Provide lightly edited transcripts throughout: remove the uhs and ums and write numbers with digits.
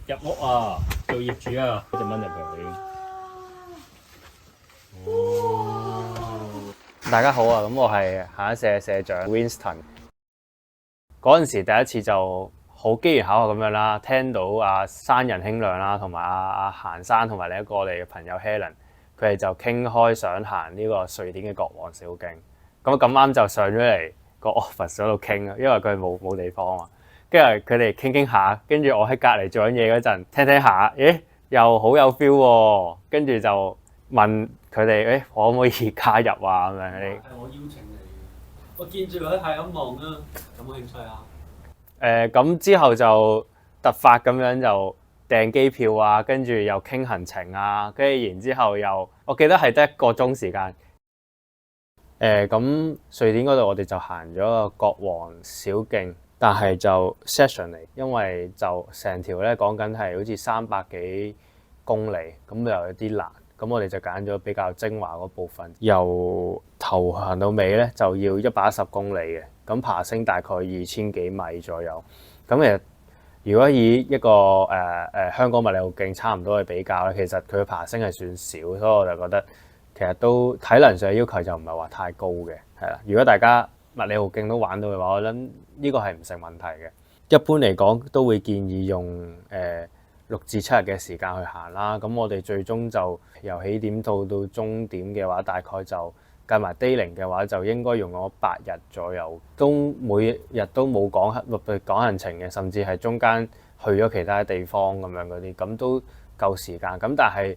入屋啊，做業主啊，隻蚊入去。大家好啊，咁我係下一社社長 Winston。嗰陣時第一次就好機緣巧合咁樣啦，聽到阿山人兄亮啦，同埋阿閒山同埋另一個我哋嘅朋友 Helen，佢哋就傾開想行呢個瑞典嘅國王小徑。咁啱就上咗嚟個 office 嗰度傾啊，因為佢冇地方啊。跟住佢哋傾下，跟住我喺隔離做緊嘢嗰陣，聽下，咦又好有 feel 喎。跟住就問佢哋，可唔可以加入啊？咁樣係我邀請你嘅，我見住佢係咁望啦，有冇興趣啊？咁之後就突發咁樣就訂機票啊，跟住又傾行程啊，跟住然之後又我記得係得1個鐘時間。咁瑞典嗰度我哋就行咗個國王小徑，但係就 session 嚟，因為就成條咧講緊係好似300幾公里，咁又有啲難。咁我哋就揀咗比較精華嗰部分，由頭行到尾咧就要110公里嘅，咁爬升大概2000幾米左右。咁其實如果以一個香港麥理浩徑差唔多去比較咧，其實佢嘅爬升係算少，所以我就覺得其實都體能上嘅要求就唔係話太高嘅，係啦。如果大家麥理浩徑都玩到嘅話，我諗呢個係唔成問題嘅。一般嚟講都會建議用6至7日嘅時間去行啦。咁我哋最終就由起點到終點嘅話，大概就計埋 dayling 嘅話，就應該用咗8日左右，都每日都冇講行程嘅，甚至係中間去咗其他地方咁樣嗰啲，咁都夠時間。咁但係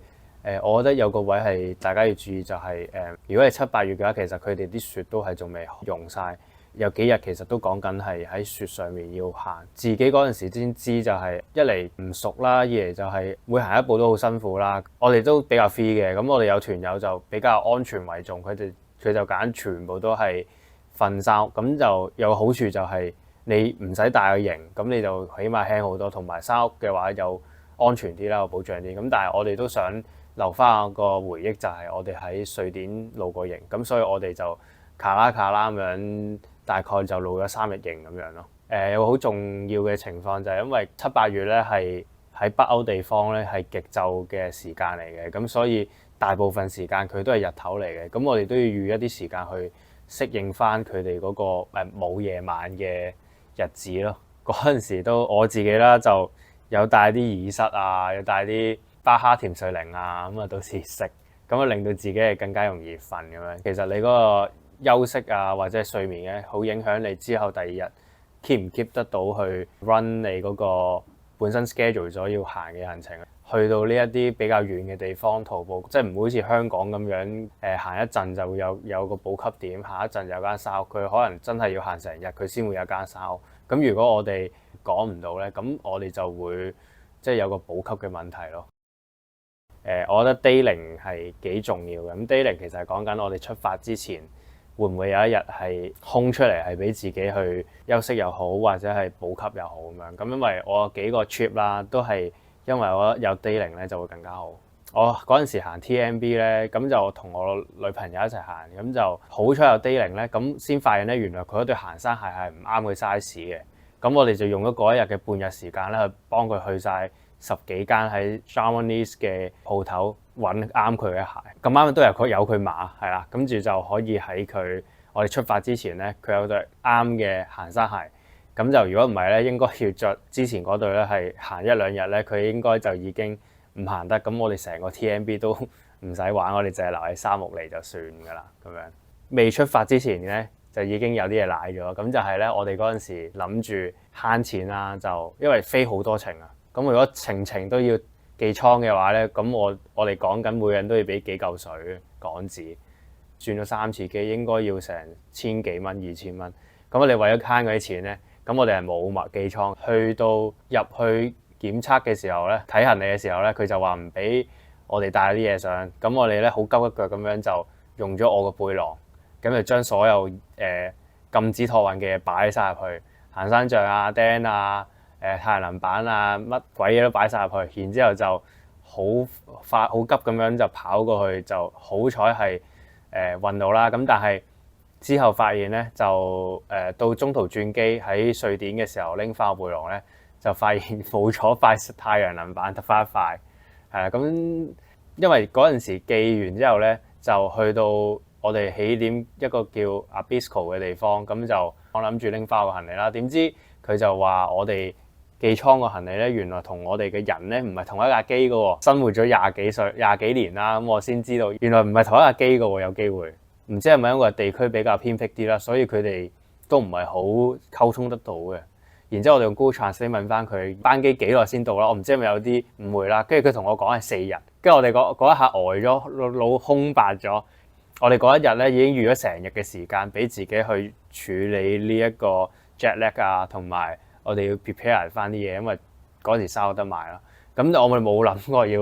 我覺得有個位係大家要注意就係如果係7、8月嘅話，其實佢哋啲雪都係仲未融晒。有幾日其實都講緊係喺雪上面要行，自己嗰陣時先知就係一嚟唔熟啦，二嚟就係每行一步都好辛苦啦。我哋都比較 free 嘅，咁我哋有團友就比較安全為重，佢就揀全部都係瞓衫，咁就有個好處就係你唔使帶個營，咁你就起碼輕好多，同埋衫屋嘅話又安全啲啦，有保障啲。咁但係我哋都想留翻個回憶，就係我哋喺瑞典露過營，咁所以我哋就卡啦咁樣。大概就露咗3日營咁樣咯。有個好重要嘅情況就係因為7、8月咧係喺北歐地方咧係極晝嘅時間嚟嘅，咁所以大部分時間佢都係日頭嚟嘅。咁我哋都要預一啲時間去適應翻佢哋嗰個冇夜晚嘅日子咯。嗰陣時都我自己啦，就有帶啲耳塞啊，有帶啲巴哈甜睡靈啊，咁啊到時食，咁啊令到自己係更加容易瞓咁樣。其實你嗰個休息啊，或者係睡眠咧，好影響你之後第2日 keep 唔 keep 得到去 run 你嗰個本身 schedule 咗要行嘅行程。去到呢一啲比較遠嘅地方徒步，即係唔會好似香港咁樣行一陣就會有個補給點，下一陣有間沙屋，佢可能真係要行成日佢先會有間沙屋。咁如果我哋趕唔到咧，咁我哋就會即係有個補給嘅問題咯。我覺得 dayling 係幾重要嘅。咁 dayling 其實係講緊我哋出發之前，會唔會有一日係空出嚟係俾自己去休息又好，或者係補給又好咁樣。咁因為我幾個 trip 啦，都係因為我覺得有 dayling 咧就會更加好。我嗰陣時行 TMB 咧，咁就同我女朋友一齊行，咁就好彩有 dayling 咧，咁先發現咧原來佢嗰對行山鞋係唔啱佢 size 嘅。咁我哋就用咗嗰一日嘅半日時間咧，去幫佢去晒10幾間喺 Chamonix 嘅鋪頭揾啱佢嘅鞋，咁啱都有佢碼，係啦，跟住就可以喺我哋出發之前咧，佢有對啱嘅行山鞋。咁就如果唔係咧，應該要着之前嗰對咧，係行1、2日咧，佢應該就已經唔行得。咁我哋成個 TMB 都唔使玩，我哋淨係留喺沙木嚟就算㗎啦。咁樣未出發之前咧，就已經有啲嘢賴咗。咁就係咧，我哋嗰陣時諗住慳錢啦，就因為飛好多程啊。咁如果程都要寄倉嘅話咧，咁我哋講緊每人都要俾幾嚿水港紙，轉咗3次機，應該要成1000幾蚊、2000蚊。咁我哋為咗慳嗰啲錢咧，咁我哋係冇寄倉。去到入去檢測嘅時候咧，睇行李嘅時候咧，佢就話唔俾我哋帶啲嘢上。咁我哋咧好急一腳咁樣就用咗我個背囊，咁就將所有禁止託運嘅嘢擺晒入去，行山杖啊、釘啊、太陽能板啊，乜鬼嘢都擺晒入去。然之後就好快好急咁樣就跑過去，就好彩係運到啦。咁但係之後發現咧，就到中途轉機喺瑞典嘅時候拎翻個背囊咧，就發現冇咗塊太陽能板，得翻一塊。係啦，咁因為嗰陣時寄完之後咧，就去到我哋起點一個叫 Abisko 嘅地方，咁就我諗住拎翻個行李啦。點知佢就話我哋寄倉個行李咧，原來同我哋嘅人咧唔係同一架機嘅喎。生活咗廿幾年啦，咁我先知道原來唔係同一架機嘅喎，有機會。唔知係咪因為地區比較偏僻啲啦，所以佢哋都唔係好溝通得到嘅。然之後我哋用 Google Translate 問翻佢班機幾耐先到啦，我唔知係咪有啲誤會啦。跟住佢同我講係4日，跟住我哋嗰一下呆咗，腦空白咗。我哋嗰一日咧已經預咗成日嘅時間俾自己去處理呢一個 jet lag 啊，同埋我哋要 prepare 翻啲嘢，因為嗰時收得埋啦。咁我哋冇諗過要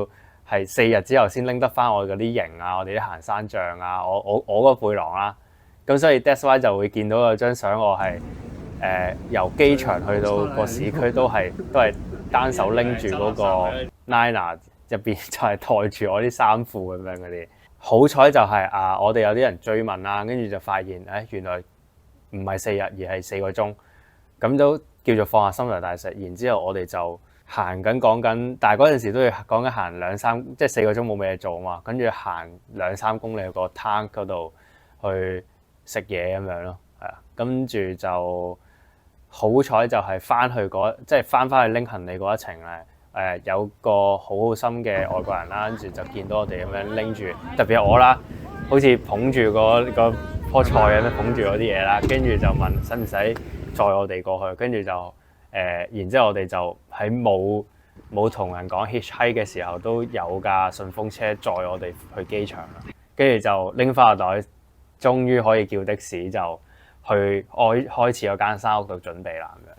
係4日之後先拎得翻我哋嗰啲營啊，我哋啲行山杖啊，我嗰個背囊啦。咁所以 that's why 就會見到有張相，我係由機場去到個市區都係單手拎住嗰個 Niner 入邊就係袋住我啲衫褲咁樣嗰啲。好彩就係我哋有啲人追問啦，跟住就發現原來唔係4日而係4個鐘，咁都叫做放下心頭大石。然之後我哋就行緊講緊，但係嗰陣時都要講緊行2-3，即係4個鐘冇咩嘢做啊嘛，跟住行2-3公里去個 tank 嗰度去食嘢咁樣咯，係啊，跟住就好彩就係即係翻去拎行李嗰一程咧，有個好心嘅外國人啦，跟住就見到我哋咁樣拎住，特別係我啦，好似捧住個棵菜咁樣捧住嗰啲嘢啦，跟住就問使唔使載我哋過去，跟住就然之後我哋就喺冇同人講 hitchhike 嘅時候都有架順風車載我哋去機場啦，跟住就拎翻個袋，終於可以叫的士就去開始嗰間山屋度準備啦咁樣。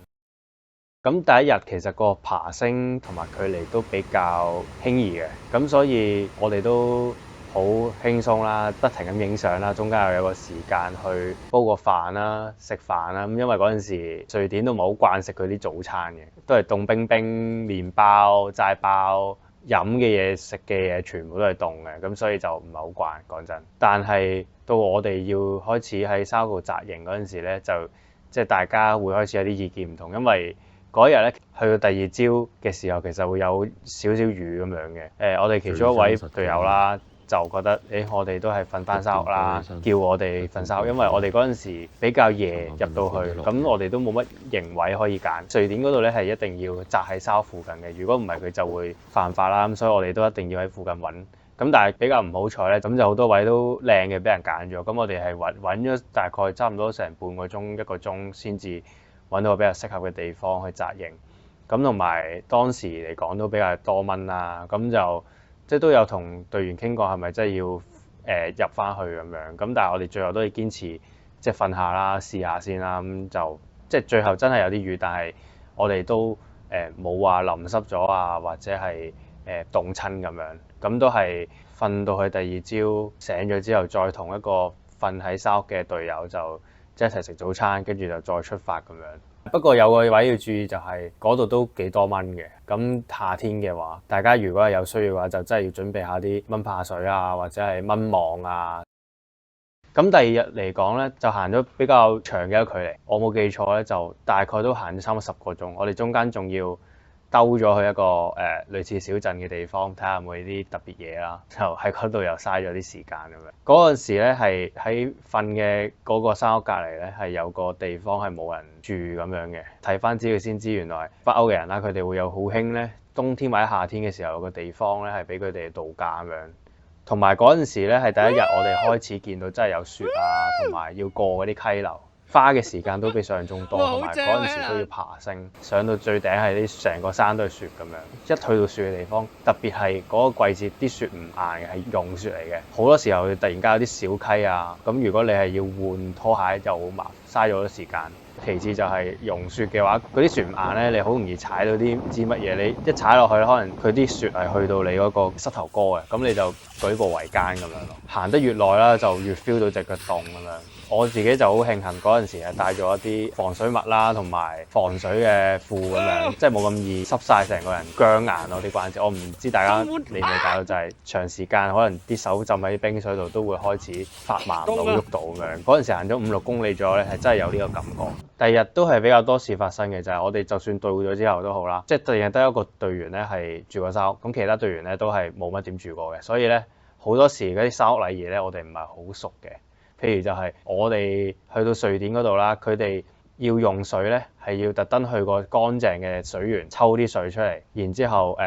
咁第一日其實個爬升同埋距離都比較輕易嘅，咁所以我哋都好輕鬆啦，不停咁影相啦，中間又有個時間去煲個飯啦、食飯啦。咁因為嗰陣時瑞典都唔係好慣食佢啲早餐嘅，都係凍冰冰麵包、齋包、飲嘅嘢、食嘅嘢全部都係凍嘅，咁所以就唔係好慣講真。但係到我哋要開始喺沙度紮營嗰陣時咧，就即係大家會開始有啲意見唔同，因為嗰日咧去到第二朝嘅時候，其實會有少少雨咁樣嘅。我哋其中一位隊友啦，就覺得我哋都係瞓翻沙屋啦，叫我哋瞓沙屋，因為我哋嗰陣時比較夜入到去，咁我哋都冇乜營位可以揀。瑞典嗰度咧係一定要紮喺沙屋附近嘅，如果唔係佢就會犯法啦。咁所以我哋都一定要喺附近揾。咁但係比較唔好彩咧，咁就好多位都靚嘅俾人揀咗。咁我哋係揾咗大概差唔多成半個鐘、1個鐘先至揾到個比較適合嘅地方去紮營。咁同埋當時嚟講都比較多蚊啦，咁就即係都有同隊員傾過係咪真係要入翻去咁樣。咁但係我哋最後都要堅持即係瞓下啦，試下先啦。咁就即係最後真係有啲雨，但係我哋都冇話淋濕咗啊，或者係凍親咁樣。咁都係瞓到去第二朝醒咗之後，再同一個瞓喺沙屋嘅隊友就即係一齊食早餐，跟住就再出發咁樣。不過有個位要注意就係嗰度都幾多蚊嘅。咁夏天嘅話，大家如果係有需要嘅話，就真係要準備下啲蚊怕水啊，或者係蚊網啊。咁第二日嚟講咧，就行咗比較長嘅一個距離。我冇記錯咧，就大概都行咗差唔多10個鐘。我哋中間仲要兜咗去一個類似小鎮嘅地方，睇下有冇啲特別嘢啦。就喺嗰度又嘥咗啲時間咁樣。嗰陣時咧係喺瞓嘅嗰個山屋隔離咧，係有個地方係冇人住咁樣嘅。睇翻資料先知，原來北歐嘅人啦，佢哋會有好興咧，冬天或者夏天嘅時候有個地方咧係俾佢哋度假咁樣。同埋嗰陣時咧係第一日，我哋開始見到真係有雪啊，同埋要過嗰啲溪流。花嘅時間都比想像中多，同埋嗰陣時都要爬升，上到最頂係啲成個山都係雪咁樣。一去到雪嘅地方，特別係嗰個季節，啲雪唔硬嘅，係融雪嚟嘅。好多時候突然間有啲小溪啊，咁如果你係要換拖鞋就好麻煩，嘥咗好多時間。其次就係融雪嘅話，嗰啲雪唔硬咧，你好容易踩到啲唔知乜嘢，你一踩落去可能佢啲雪係去到你嗰個膝頭哥嘅，咁你就舉步維艱咁樣咯。行得越耐啦，就越 feel 到隻腳凍咁樣。我自己就好慶幸嗰陣時係帶咗一啲防水襪啦，同埋防水嘅褲咁樣，即係冇咁易濕晒成個人僵硬咯啲關節。我唔知大家理唔理解到，就係長時間可能啲手浸喺啲冰水度都會開始發麻唔到喐到咁樣。嗰陣時行咗5-6公里左右咧，係真係有呢個感覺。第二日都係比較多事發生嘅，就係我哋就算到咗之後都好啦，即係突然間得一個隊員咧係住過山屋，咁其他隊員咧都係冇乜點住過嘅，所以咧好多時嗰啲山屋禮儀咧，我哋唔係好熟嘅。譬如就係我哋去到瑞典嗰度啦，佢哋要用水咧係要特登去個乾淨嘅水源抽啲水出嚟，然之後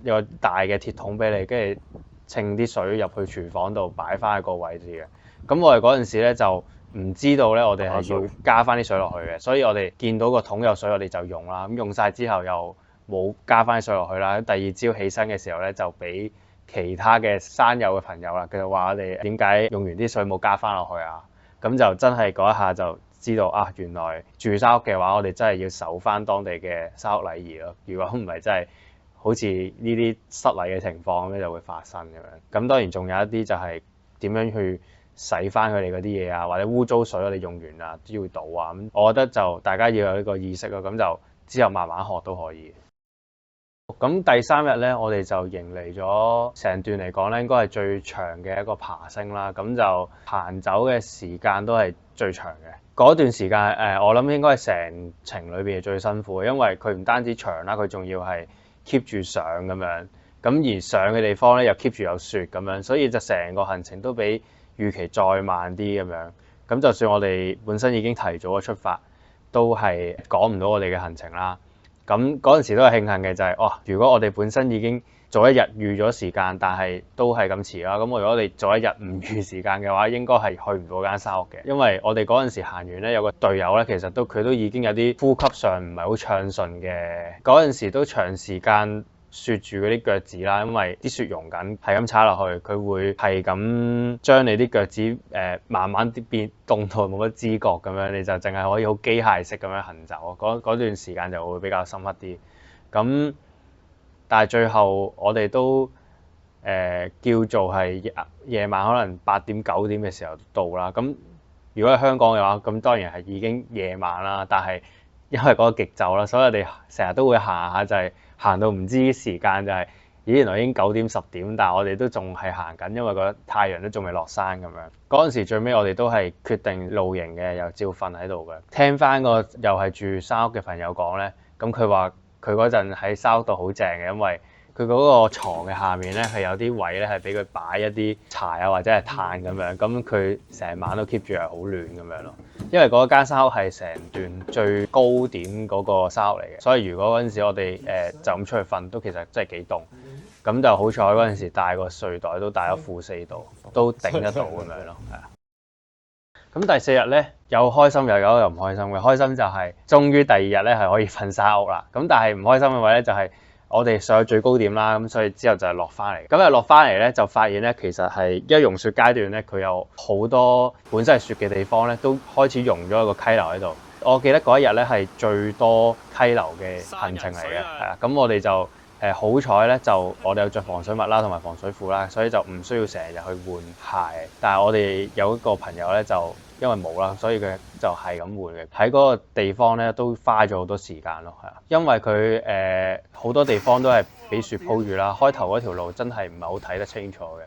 有個大嘅鐵桶俾你，跟住稱啲水入去廚房度擺翻喺個位置嘅。咁我哋嗰陣時咧就唔知道咧，我哋係要加翻啲水落去嘅，所以我哋見到個桶有水，我哋就用啦。咁用晒之後又冇加翻啲水落去啦。第二朝起身嘅時候咧，就俾其他嘅山友嘅朋友啦，佢就話我哋點解用完啲水冇加翻落去啊？咁就真係嗰一下就知道啊，原來住山屋嘅話，我哋真係要守翻當地嘅山屋禮儀咯。如果唔係，真係好似呢啲失禮嘅情況咧就會發生咁樣。咁當然仲有一啲就係點樣去洗翻佢哋嗰啲嘢啊，或者污糟水我哋用完啦都要倒啊。咁我覺得就大家要有呢個意識咯，咁就之後慢慢學都可以。咁第3日咧，我哋就迎嚟咗成段嚟講咧，應該係最長嘅一個爬升啦。咁就行走嘅時間都係最長嘅。嗰段時間我諗應該係成程裏邊係最辛苦嘅，因為佢唔單止長啦，佢仲要係 keep 住上咁樣。咁而上嘅地方咧又 keep 住有雪咁樣，所以就成個行程都比預期再慢啲咁樣。咁就算我哋本身已經提早咗出發，都係趕唔到我哋嘅行程啦。咁嗰陣時都係慶幸嘅，就係如果我哋本身已經早一日預咗時間，但係都係咁遲啦。咁如果我哋早一日唔預時間嘅話，應該係去唔到間山屋嘅，因為我哋嗰陣時行完咧，有個隊友咧，其實佢都已經有啲呼吸上唔係好暢順嘅。嗰陣時都長時間雪住嗰啲腳趾啦，因為啲雪融緊，係咁踩落去，佢會係咁將你啲腳趾慢慢啲變凍到冇乜知覺咁樣，你就淨係可以好機械式咁樣行走。嗰段時間就會比較深刻啲。咁但係最後我哋都叫做係夜晚可能8點9點嘅時候到啦。咁如果喺香港嘅話，咁當然係已經夜晚啦。但係因為嗰個極晝啦，所以我哋成日都會行下，就係行到唔知時間就係原來已經9點10點，但係我哋都仲係行緊，因為個太陽都仲未落山咁樣。嗰陣時最尾我哋都係決定露營嘅，又照瞓喺度嘅。聽翻個又係住山屋嘅朋友講咧，咁佢話佢嗰陣喺山屋度好正嘅，因為佢嗰個牀嘅下面咧係有啲位咧係俾佢擺一啲柴啊或者係炭咁樣，咁佢成晚都 keep 住係好暖咁樣咯。因為嗰間山屋係成段最高點嗰個山屋嚟嘅，所以如果嗰陣時我哋就咁出去瞓，都其實真係幾凍。咁就好彩嗰陣時帶個睡袋都帶咗-4度，都頂得到咁樣咯，係啊。咁第4日咧有開心又有唔開心嘅。開心就係終於第2日咧係可以瞓山屋啦。咁但係唔開心嘅位咧就係我哋上去最高點啦，咁所以之後就係落翻嚟。咁落翻嚟咧就發現咧，其實係因為融雪階段咧，佢有好多本身係雪嘅地方咧，都開始融咗一個溪流喺度。我記得嗰一日咧係最多溪流嘅行程嚟嘅，係啊。咁我哋就好彩咧，就我哋有着防水襪啦，同埋防水褲啦，所以就唔需要成日去換鞋。但係我哋有一個朋友咧，就因為冇啦，所以佢就係咁換嘅。喺嗰個地方咧，都花咗好多時間咯，係啊，因為佢好多地方都係俾雪鋪住啦。開頭嗰條路真係唔係好睇得清楚嘅。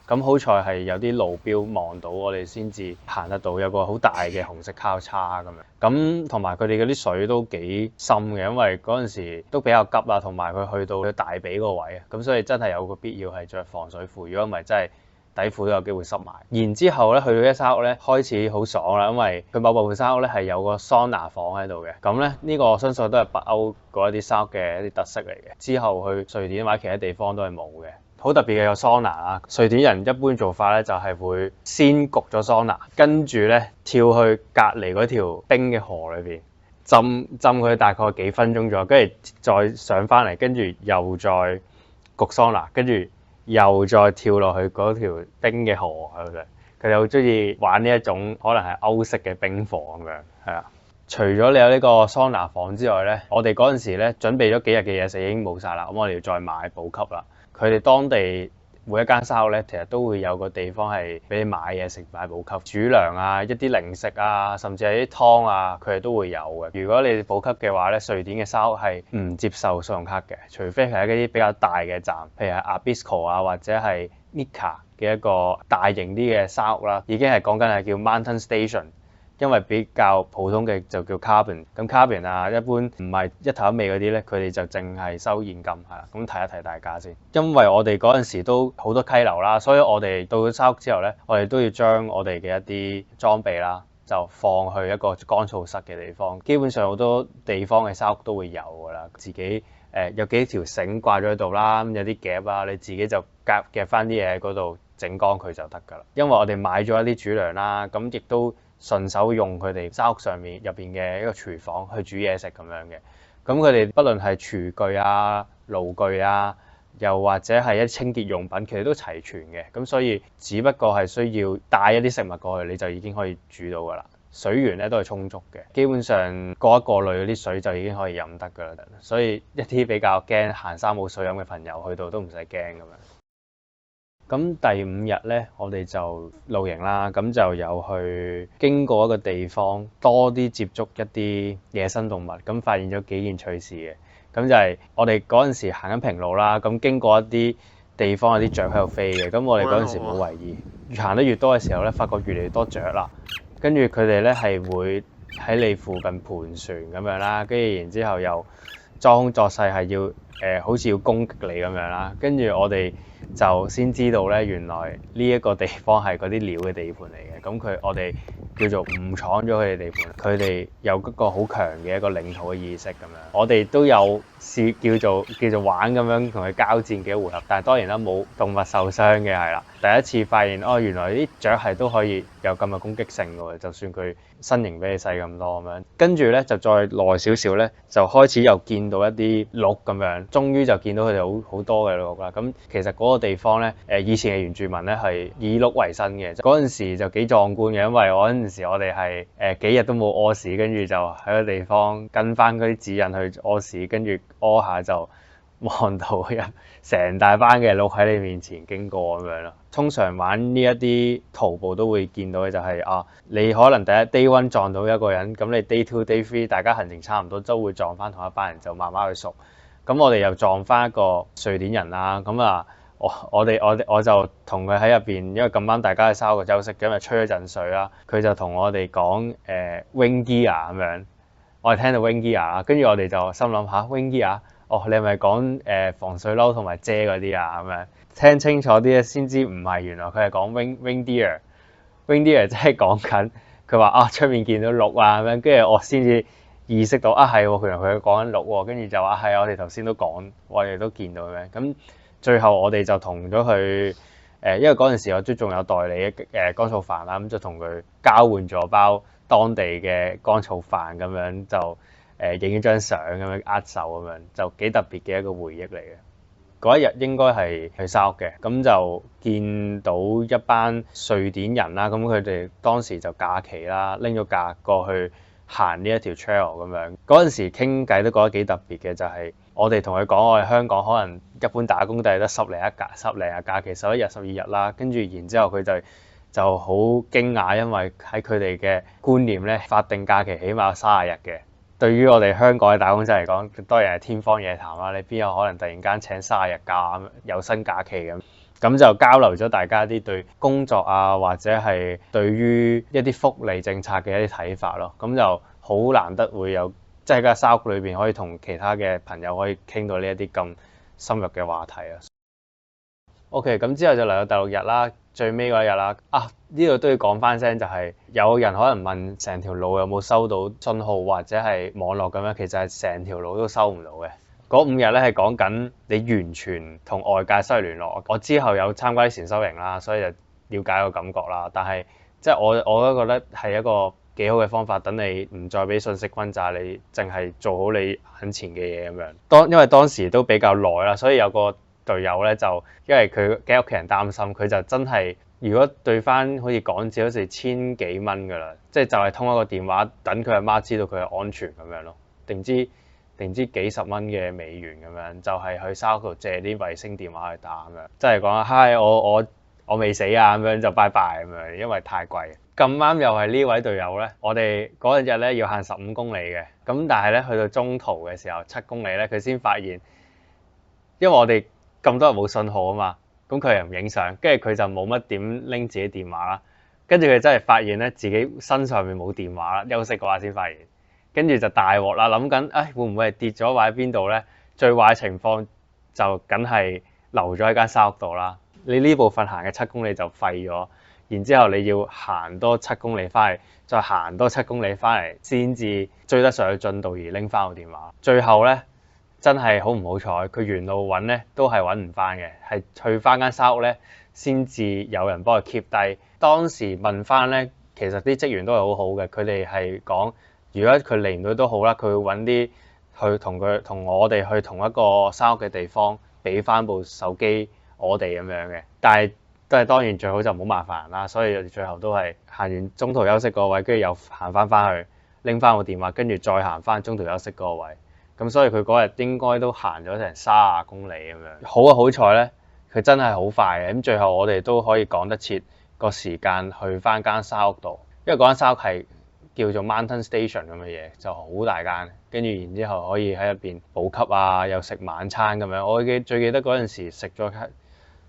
咁好彩係有啲路標望到我哋先至行得到，有個好大嘅紅色交叉咁樣。咁同埋佢哋嗰啲水都幾深嘅，因為嗰陣時都比較急啦，同埋佢去到大髀個位啊，咁所以真係有個必要係着防水褲，如果唔係真係底褲都有機會濕埋。然之後咧去到一山屋咧開始好爽啦，因為佢某部分山屋咧係有個桑拿房喺度嘅。咁咧呢個我相信都係北歐嗰一啲山屋嘅一啲特色嚟嘅。之後去瑞典或者其他地方都係冇嘅。好特別嘅有桑拿啦，瑞典人一般做法咧就係會先焗咗桑拿，跟住咧跳去隔離嗰條冰嘅河裏邊浸佢大概幾分鐘左右，跟住再上翻嚟，跟住又再焗桑拿，跟住又再跳落去嗰條冰嘅河嗰度。佢哋好中意玩呢一種可能係歐式嘅冰火咁樣，係啊。除咗你有呢個桑拿房之外咧，我哋嗰陣時咧準備咗幾日嘅嘢食已經冇晒啦，咁我哋要再買補給啦。佢哋當地每一間沙屋咧，其實都會有個地方係俾你買嘢食、買補給、煮糧啊、一啲零食啊，甚至係啲湯啊，佢哋都會有嘅。如果你補給嘅話咧，瑞典嘅沙屋係唔接受信用卡嘅，除非係一啲比較大嘅站，譬如係 Abisko 啊或者係 Nika 嘅一個大型啲嘅沙屋啦，已經係講緊係叫 Mountain Station。因為比較普通嘅就叫 Carbon， 咁 Carbon 啊，一般唔係一頭一尾嗰啲咧，佢哋就淨係收現金係啦。咁提一提大家先，因為我哋嗰陣時都好多溪流啦，所以我哋到咗沙屋之後咧，我哋都要將我哋嘅一啲裝備啦，就放去一個乾燥室嘅地方。基本上好多地方嘅沙屋都會有㗎啦，自己有幾條繩掛咗喺度啦，有啲夾啊，你自己就夾翻啲嘢喺嗰度整乾佢就得㗎啦。因為我哋買咗一啲煮糧啦，咁亦都順手用佢哋沙屋上面入邊嘅一個廚房去煮嘢食咁樣嘅，咁佢哋不論係廚具啊、爐具啊，又或者係一啲清潔用品，其實都齊全嘅，咁所以只不過係需要帶一啲食物過去，你就已經可以煮到㗎啦。水源咧都係充足嘅，基本上過一過濾嗰啲水就已經可以飲得㗎啦。所以一啲比較驚行山冇水飲嘅朋友去到都唔使驚咁樣。咁第5日咧，我哋就露營啦，咁就有去經過一個地方，多啲接觸一啲野生動物，咁發現咗幾件趣事嘅。咁就係我哋嗰陣時行緊平路啦，咁經過一啲地方有啲雀喺度飛嘅，咁我哋嗰陣時冇為意，越行得越多嘅時候咧，發覺越嚟越多雀啦，跟住佢哋咧係會喺你附近盤旋咁樣啦，跟住然之後又裝腔作勢係要好似要攻擊你咁樣啦，跟住我哋就先知道咧，原來呢一個地方係嗰啲鳥嘅地盤嚟嘅，咁我哋叫做誤闖咗佢哋地盤，佢哋有嗰個好強嘅一個領土嘅意識咁樣，我哋都有試叫做玩咁樣同佢交戰幾個回合，但係當然啦冇動物受傷嘅係啦，第一次發現原來啲雀係都可以有咁嘅攻擊性嘅喎，就算佢身形比你細咁多咁樣，跟住咧就再耐少少咧，就開始又見到一啲鹿咁樣，終於就見到佢哋好多嘅鹿啦。咁其實嗰個地方咧，以前嘅原住民咧係以鹿為生嘅，嗰陣時就幾壯觀嘅，因為嗰陣時我哋係幾日都冇屙屎，跟住就喺個地方跟翻嗰啲指引去屙屎，跟住屙下就望到成大班嘅鹿喺你面前經過咁樣咯。通常玩呢一啲徒步都會見到嘅就係你可能第一 day 1撞到一個人，咁你 day 2、day 3大家行程差唔多，都會撞翻同一班人，就慢慢去熟。咁我哋又撞翻一個瑞典人啦，咁我就同佢喺入邊，因為咁啱大家喺沙屋休息，咁就吹咗陣水啦。佢就同我哋講wing gear 咁樣，我哋聽到 wing gear 啦，跟住我哋就心諗下 wing gear。你係咪講防水褸同埋遮嗰啲啊？咁樣聽清楚啲咧，先知唔係，原來佢係講 wing deer。wing deer 即係講緊佢話出面見到鹿啊咁樣，跟住我先至意識到係喎，原來佢講緊鹿喎，跟住就話係我哋頭先都講，我哋都見到咁樣。咁最後我哋就同咗佢因為嗰陣時我都仲有代理乾燥飯啦，咁就同佢交換咗包當地嘅乾燥飯咁樣就。影咗張相咁樣握手咁樣，就幾特別嘅一個回憶嚟嘅。嗰一日應該係去沙屋嘅，咁就見到一班瑞典人啦，咁佢哋當時就假期啦，拎咗假過去行呢一條 trail 咁樣。嗰陣時傾偈都覺得幾特別嘅，就係我哋同佢講，我哋香港可能一般打工都係得十零日假期，11日、12日啦，跟住然之後佢就好驚訝，因為喺佢哋嘅觀念咧，法定假期起碼有30日嘅。對於我哋香港嘅打工仔嚟講，當然係天方夜譚啦！你邊有可能突然間請30日假有薪假期咁？咁就交流咗大家啲對工作啊，或者係對於一啲福利政策嘅一啲睇法咯。咁就好難得會有，即係喺間沙屋裏邊可以同其他嘅朋友可以傾到呢一啲咁深入嘅話題啊。OK，咁之後就嚟到第6日啦，最尾嗰一日啦。呢度都要講翻聲，就係有人可能問成條路有冇收到信號或者係網絡咁樣，其實係成條路都收唔到嘅。嗰5日咧係講緊你完全同外界失去聯絡。我之後有參加啲禪修營啦，所以就了解個感覺啦。但係即係我都覺得係一個幾好嘅方法，等你唔再俾信息轟炸你，淨係做好你眼前嘅嘢咁樣。因為當時都比較耐啦，所以有個隊友咧就因為佢嘅屋企人擔心，佢就真係如果對翻好似港紙好似1000幾蚊㗎啦，即係就係通一個電話，等佢阿媽知道佢係安全咁樣咯。定知定唔知幾十蚊嘅美元咁樣，就係去沙屋度借啲衛星電話去打咁樣，即係講嗨我未死啊咁樣就拜拜咁樣，因為太貴。咁啱又係呢位隊友咧，我哋嗰日咧要行15公里嘅，咁但係咧去到中途嘅時候7公里咧，佢先發現，因為我哋咁多人冇信號啊嘛，咁佢又唔影相，跟住佢就冇乜點拎自己電話啦，跟住佢真係發現咧自己身上面冇電話啦，休息嗰下先發現，跟住就大鑊啦，諗緊會唔會係跌咗或喺邊度咧？最壞情況就梗係留咗喺間沙屋度啦。你呢部分行嘅7公里就廢咗，然之後你要行多7公里翻嚟，再行多7公里翻嚟，先至追得上去進度而拎翻個電話。最後咧真係好唔好彩，佢沿路揾咧都係揾唔翻嘅，係去翻間沙屋咧先至有人幫佢 keep 低。當時問翻咧，其實啲職員都係好好嘅，佢哋係講如果佢嚟唔到都好啦，佢會揾啲去同我哋去同一個沙屋嘅地方，俾翻部手機我哋咁樣嘅，但係都係當然最好就唔好麻煩人啦，所以最後都係行完中途休息個位，跟住又行翻去拎翻個電話，跟住再行翻中途休息嗰個位，咁所以佢嗰日應該都行咗成30公里咁樣。好彩咧，佢真係好快嘅，咁最後我哋都可以趕得切個時間去翻間沙屋度，因為嗰間沙屋係叫做 Mountain Station 咁嘅嘢，就好大間，跟住然之後可以喺入邊補給啊，又食晚餐咁樣。我最記得嗰陣時食咗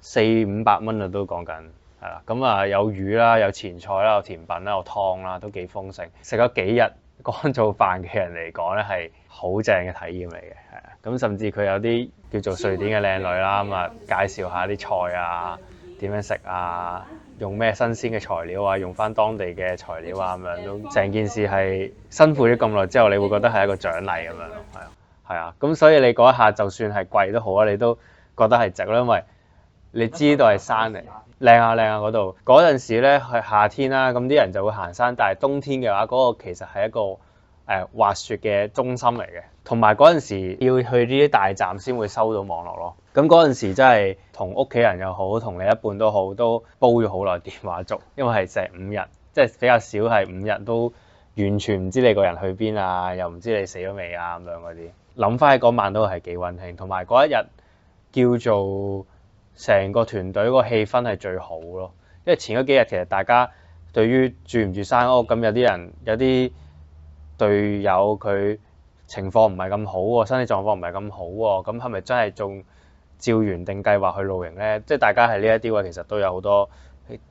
400-500蚊啊，都講緊係啦。咁啊有魚啦，有前菜啦，有甜品啦，有湯啦，都幾豐盛。食咗幾日乾燥飯嘅人嚟講咧，係好正嘅體驗嚟嘅，係啊。咁甚至佢有啲叫做瑞典嘅靚女啦，咁啊介紹下啲菜啊，點樣食啊，用咩新鮮嘅材料啊，用翻當地嘅材料啊，咁樣都成件事係辛苦咗咁耐之後，你會覺得係一個獎勵咁樣咯，係啊，係啊。咁所以你嗰一下就算係貴都好啊，你都覺得係值咯，因為你知道係山嚟，靚啊靚啊嗰度。嗰陣時咧係夏天啦，咁啲人就會行山，但係冬天嘅話，嗰個其實係一個滑雪嘅中心嚟嘅，同埋嗰陣時要去呢啲大站先會收到網絡咯。咁嗰陣時真係同屋企人又好，同另一半都好，都煲咗好耐電話粥，因為係成5日，即係比較少係5日都完全唔知你個人去邊啊，又唔知你死咗未啊咁樣嗰啲。諗翻起嗰晚都係幾溫馨，同埋嗰一日叫做成個團隊個氣氛係最好咯，因為前嗰幾日其實大家對於住唔住山屋，咁有啲人有啲隊友佢情況唔係咁好喎，身體狀況唔係咁好喎，咁係咪真係仲照原定計劃去露營咧？即係大家係呢一啲位其實都有好多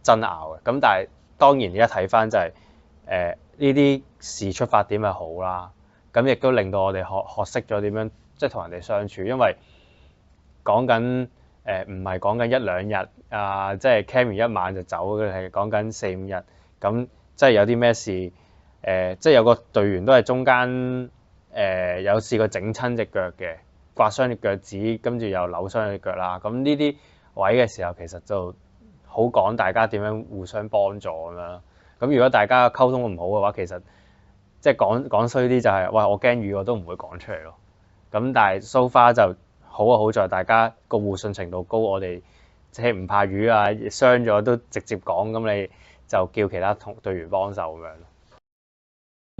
爭拗嘅，咁但係當然而家睇翻就係呢啲事出發點係好啦，咁亦都令到我哋學識咗點樣即係同人哋相處，因為講緊唔係講緊1-2日啊，即係 camp 完一晚就走，佢係講緊4-5日，咁即係有啲咩事即係有個隊員都係中間有試過整親隻腳嘅，刮傷隻腳趾，跟住又扭傷隻腳啦。咁呢啲位嘅時候其實就好講大家點樣互相幫助咁樣。咁如果大家溝通唔好嘅話，其實即係講衰啲就係，喂，我驚雨我都唔會講出嚟咯。咁但係 so far 就好在大家個互信程度高，我哋即係唔怕雨啊，傷咗都直接講，咁你就叫其他隊員幫手咁樣。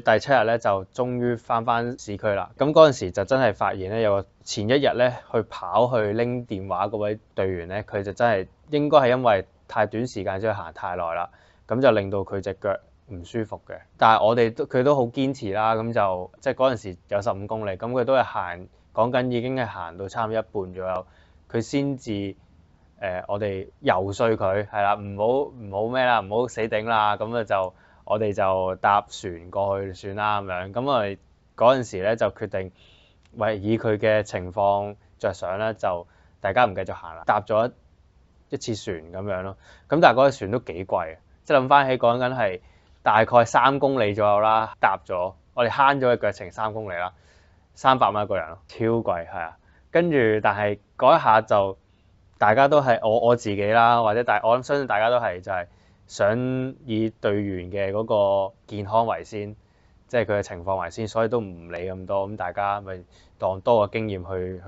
第7日咧就終於翻市區啦，咁嗰陣時就真係發現咧，有個前一日咧去跑去拎電話嗰位隊員咧，佢就真係應該係因為太短時間之後行太耐啦，咁就令到佢隻腳唔舒服嘅。但係佢都好堅持啦，咁就即係嗰陣時有15公里，咁佢都係行，講緊已經係行到差唔多一半左右，佢先至我哋游說佢係啦，唔好咩啦，唔好死頂啦，咁啊就我哋就搭船過去算啦咁樣。咁我哋嗰陣時咧就決定，以佢嘅情況着想咧，就大家唔繼續行啦，搭咗一次船咁樣咯。咁但係嗰隻船都幾貴，即係諗翻起講緊係大概3公里左右啦，搭咗我哋慳咗嘅腳程3公里啦，300蚊一個人咯，超貴係啊。跟住但係嗰一下就大家都係我自己啦，或者我諗相信大家都係就係想以隊員嘅嗰個健康為先，即係佢嘅情況為先，所以都唔理咁多。咁大家咪當多個經驗去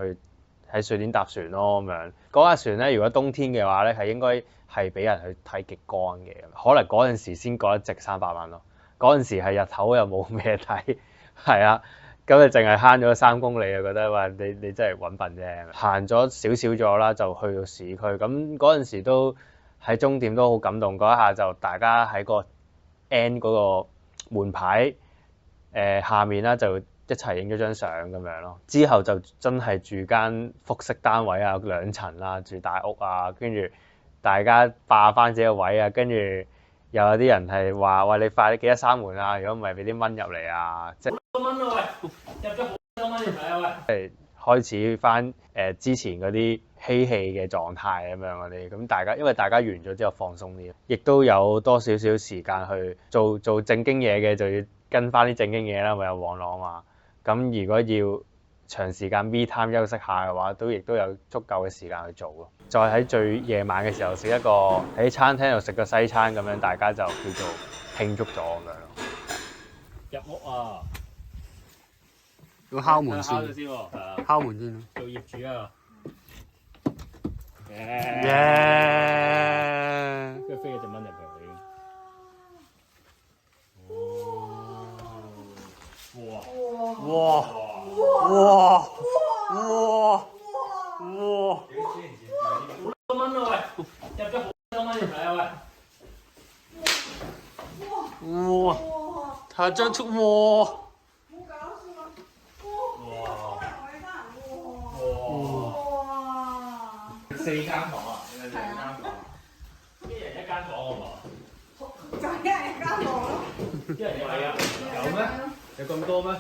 喺瑞典搭船咯咁樣。嗰架船咧，如果冬天嘅話咧，係應該係俾人去睇極光嘅，可能嗰陣時先覺得值300蚊咯。嗰陣時係日頭又冇咩睇，係啊。咁你淨係慳咗3公里啊！覺得話你真係揾笨啫。行咗少少咗啦，就去到市區。咁嗰陣時都喺終點都好感動，嗰一下就大家喺個 N 嗰個門牌下面啦，就一齊影咗張相咁樣咯。之後就真係住間複式單位啊，2層啦，住大屋啊，跟住大家霸翻自己個位啊，跟住又有啲人係話：喂，你快啲記得閂門啊！如果唔係俾啲蚊入嚟啊！即係多蚊啊喂，入咗好多蚊入嚟啊喂！開始翻之前嗰啲嬉戲嘅狀態咁樣嗰啲，咁大家因為大家完咗之後放鬆啲，亦都有多少少時間去做正經嘢嘅，就要跟翻啲正經嘢啦，咪有往朗嘛。咁如果要長時間 me time 休息下嘅話，亦都有足夠嘅時間去做咯。再喺最夜晚嘅時候食一個喺餐廳度食個西餐咁樣，大家就叫做慶祝咗咁樣咯。入屋啊！要敲門敲咗先，先喎，係啊，敲門先咯。做業主啊！耶！跟住飛咗隻蚊入去。哇！哇！哇！哇！哇！好多蚊啊喂！入咗好多蚊入嚟啊喂！哇！睇張出哇！好搞笑啊！哇！哇！ 4間房啊，你哋2間房，一人1間房好嘛？就一人一間房咯。一人係啊，有咩？有咁多咩？